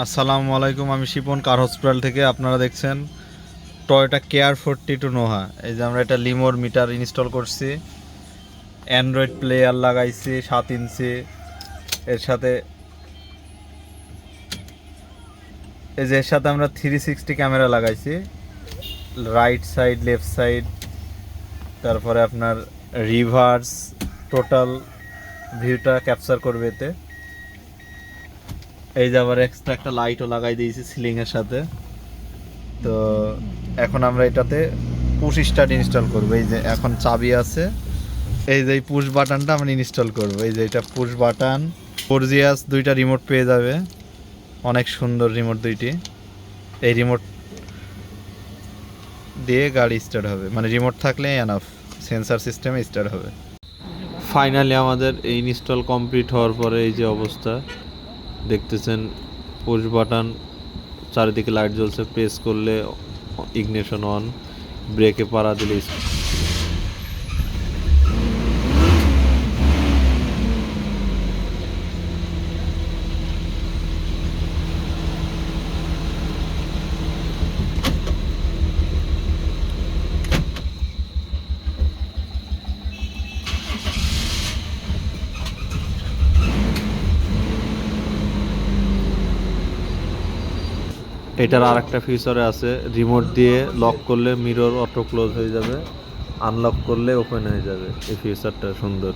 আসসালামু আলাইকুম, আমি শিপন কার হসপিটাল থেকে। আপনারা দেখছেন টয়োটা কেয়ার 42 নোহা। এই যে আমরা এটা লিমোর মিটার ইনস্টল করছি, অ্যান্ড্রয়েড প্লেয়ার লাগাইছি 7 ইঞ্চি। এর সাথে এর সাথে আমরা 360 ক্যামেরা লাগাইছি, রাইট সাইড লেফট সাইড, তারপরে আপনার রিভার্স, টোটাল ভিউটা ক্যাপচার করবে এতে। এই যে আবার এক্সট্রা একটা লাইটও লাগাই দিয়েছি সিলিংয়ের সাথে। তো এখন আমরা এটাতে পুশ স্টার্ট ইনস্টল করবো। এই যে এখন চাবি আছে, এই যে পুশ বাটনটা আমরা ইনস্টল করবো। এই যে এটা পুশ বাটন, ফোরজিয়াস দুইটা রিমোট পেয়ে যাবে, অনেক সুন্দর রিমোট দুইটি। এই রিমোট দিয়ে গাড়ি স্টার্ট হবে, মানে রিমোট থাকলে এনাফ, সেন্সার সিস্টেমে স্টার্ট হবে। ফাইনালি আমাদের এই ইনস্টল কমপ্লিট হওয়ার পরে এই যে অবস্থা দেখতেছেন, পুশ বাটন, চারিদিকে লাইট জ্বলছে, প্রেস করলে ইগনিশন অন, ব্রেকে পাড়া দিলে এটার আর একটা ফিচারে আছে, রিমোট দিয়ে লক করলে মিরর অটো ক্লোজ হয়ে যাবে, আনলক করলে ওপেন হয়ে যাবে। এই ফিচারটা সুন্দর।